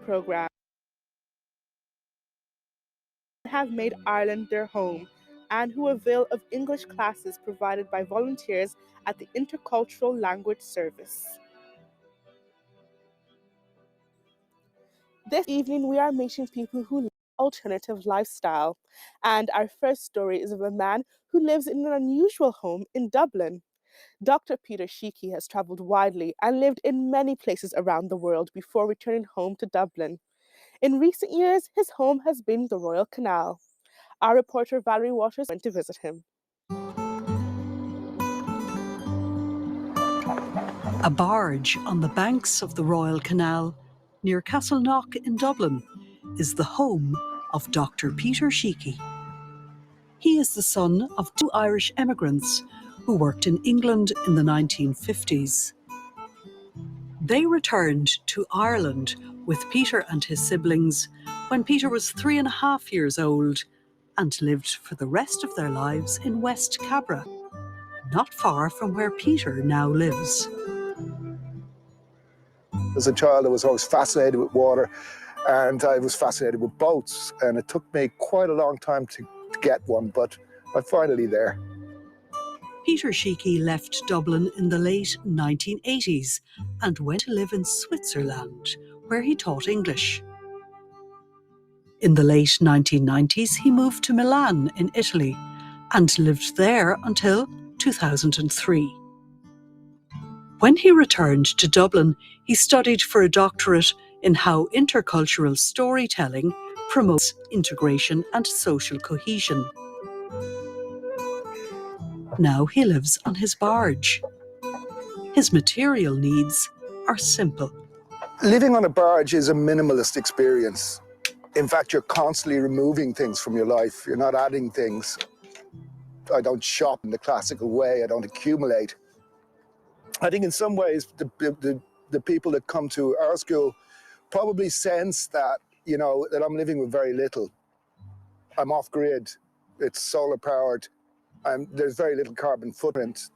program have made Ireland their home and who avail of English classes provided by volunteers at the Intercultural Language Service. This evening, we are meeting people who live an alternative lifestyle, and our first story is of a man who lives in an unusual home in Dublin. Dr. Peter Sheehy has travelled widely and lived in many places around the world before returning home to Dublin. In recent years, his home has been the Royal Canal. Our reporter Valerie Waters went to visit him. A barge on the banks of the Royal Canal near Castleknock in Dublin is the home of Dr. Peter Sheehy. He is the son of two Irish emigrants who worked in England in the 1950s. They returned to Ireland with Peter and his siblings when Peter was 3.5 years old and lived for the rest of their lives in West Cabra, not far from where Peter now lives. As a child, I was always fascinated with water, and I was fascinated with boats, and it took me quite a long time to get one, but I'm finally there. Peter Sheehy left Dublin in the late 1980s and went to live in Switzerland, where he taught English. In the late 1990s, he moved to Milan in Italy and lived there until 2003. When he returned to Dublin, he studied for a doctorate in how intercultural storytelling promotes integration and social cohesion. Now he lives on his barge. His material needs are simple. Living on a barge is a minimalist experience. In fact, you're constantly removing things from your life. You're not adding things. I don't shop in the classical way. I don't accumulate. I think in some ways, the people that come to our school probably sense that, that I'm living with very little. I'm off-grid. It's solar-powered. There's very little carbon footprint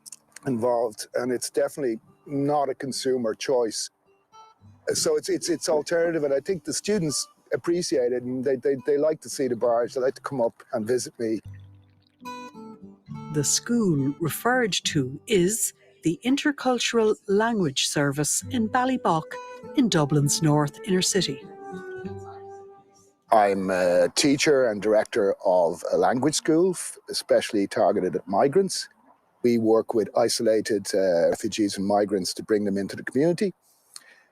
involved, and it's definitely not a consumer choice. So it's alternative, and I think the students appreciate it, and they like to see the barge. They like to come up and visit me. The school referred to is the Intercultural Language Service in Ballybock in Dublin's north inner city. I'm a teacher and director of a language school, especially targeted at migrants. We work with isolated refugees and migrants to bring them into the community.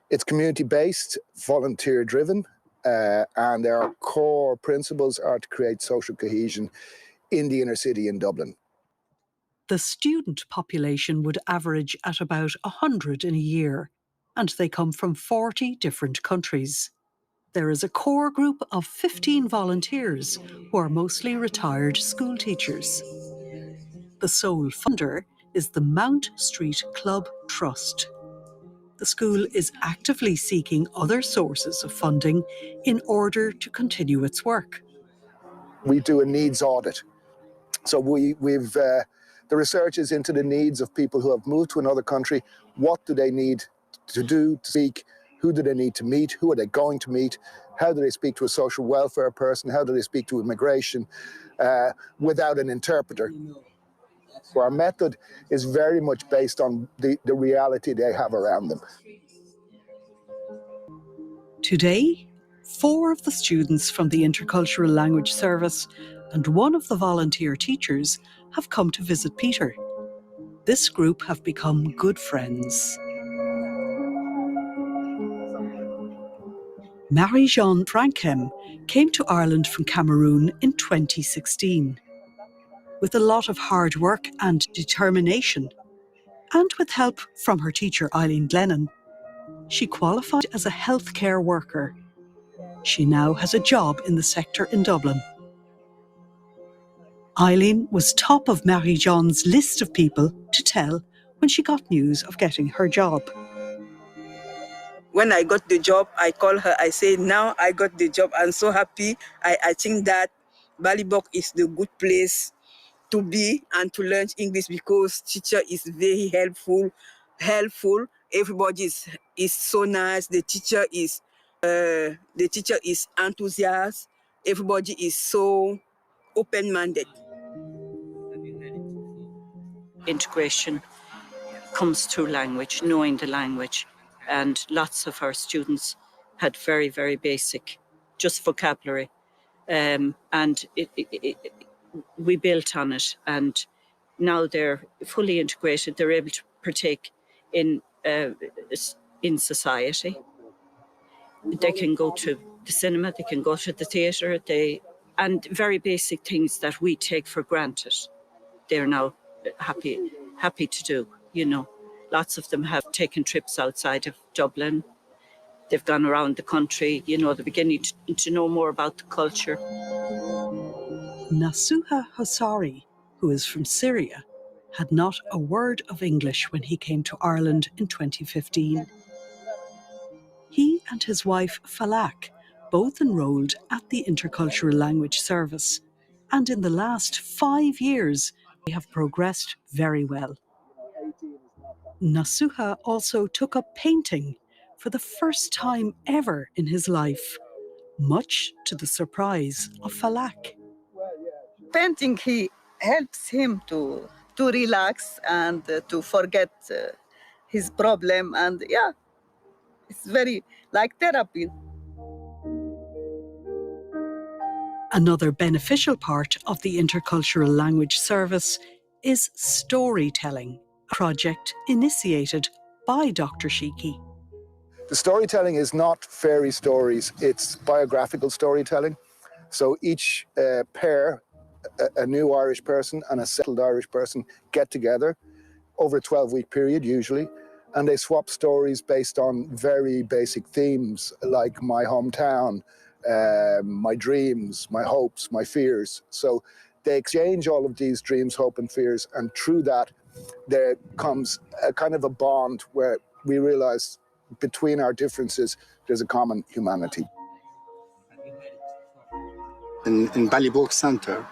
It's community-based, volunteer-driven, and our core principles are to create social cohesion in the inner city in Dublin. The student population would average at about 100 in a year, and they come from 40 different countries. There is a core group of 15 volunteers who are mostly retired school teachers. The sole funder is the Mount Street Club Trust. The school is actively seeking other sources of funding in order to continue its work. We do a needs audit. So we've the research is into the needs of people who have moved to another country. What do they need to do, to speak? Who do they need to meet? Who are they going to meet? How do they speak to a social welfare person? How do they speak to immigration without an interpreter? So our method is very much based on the reality they have around them. Today, 4 of the students from the Intercultural Language Service and 1 of the volunteer teachers have come to visit Peter. This group have become good friends. Marie-Jeanne Frankem came to Ireland from Cameroon in 2016. With a lot of hard work and determination, and with help from her teacher Eileen Glennon, she qualified as a healthcare worker. She now has a job in the sector in Dublin. Eileen was top of Marie-Jeanne's list of people to tell when she got news of getting her job. When I got the job, I called her. I said, now I got the job. I'm so happy. I think that Ballybock is the good place to be and to learn English because teacher is very helpful. Everybody is so nice. The teacher is The teacher is enthusiastic. Everybody is so open-minded. Integration comes through language, knowing the language. And lots of our students had very, very basic, just vocabulary. And we built on it. And now they're fully integrated. They're able to partake in society. They can go to the cinema, they can go to the theatre, and very basic things that we take for granted. They're now happy to do, you know. Lots of them have taken trips outside of Dublin. They've gone around the country, you know, they're beginning to know more about the culture. Nasuha Hosari, who is from Syria, had not a word of English when he came to Ireland in 2015. He and his wife Falak both enrolled at the Intercultural Language Service, and in the last 5 years they have progressed very well. Nasuha also took up painting for the first time ever in his life, much to the surprise of Falak. Painting helps him to relax and to forget his problem, and yeah, it's very like therapy. Another beneficial part of the Intercultural Language Service is storytelling, a project initiated by Dr. Sheikhy. The storytelling is not fairy stories, it's biographical storytelling. So each pair, a new Irish person and a settled Irish person, get together over a 12-week period usually, and they swap stories based on very basic themes like my hometown, my dreams, my hopes, my fears. So they exchange all of these dreams, hope and fears, and through that there comes a kind of a bond where we realize between our differences there's a common humanity. In Ballybook Center,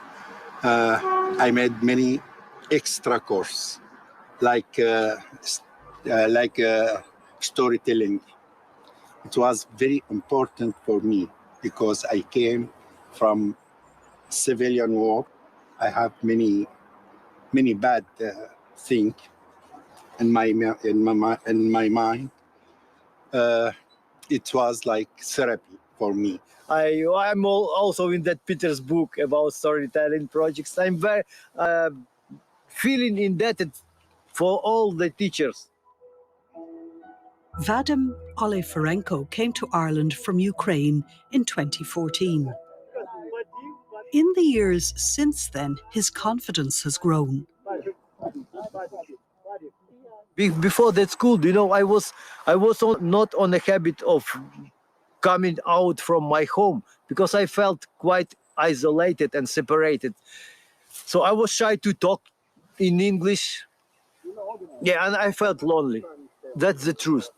I made many extra courses like storytelling. It was very important for me because I came from civilian war. I have many bad things in my mind. It was like therapy for me. I'm also in that Peter's book about storytelling projects. I'm very feeling indebted for all the teachers. Vadim Oleferenko came to Ireland from Ukraine in 2014. In the years since then, his confidence has grown. Before that school, you know, I was not on a habit of coming out from my home because I felt quite isolated and separated. So I was shy to talk in English. Yeah, and I felt lonely. That's the truth.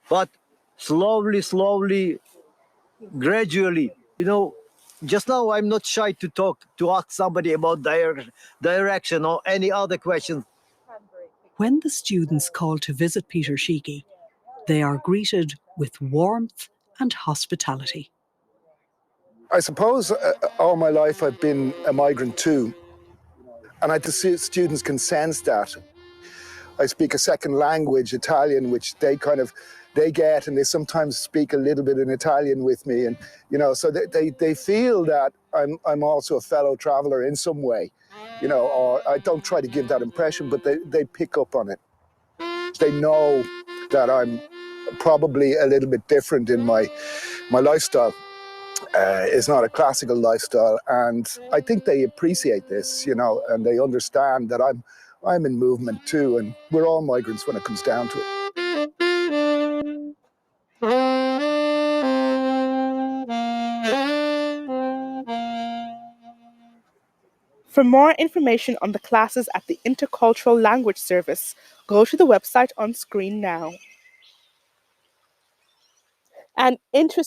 But slowly, gradually, you know, just now I'm not shy to talk, to ask somebody about direction or any other questions. When the students call to visit Peter Sheikhy, they are greeted with warmth and hospitality. I suppose all my life I've been a migrant too, and I see students can sense that. I speak a second language, Italian, which they get, and they sometimes speak a little bit in Italian with me, and you know, so they feel that I'm also a fellow traveller in some way, you know. Or I don't try to give that impression, but they pick up on it. They know that I'm probably a little bit different in my lifestyle. It's not a classical lifestyle, and I think they appreciate this, you know, and they understand that I'm in movement too, and we're all migrants when it comes down to it. For more information on the classes at the Intercultural Language Service, go to the website on screen now. And interesting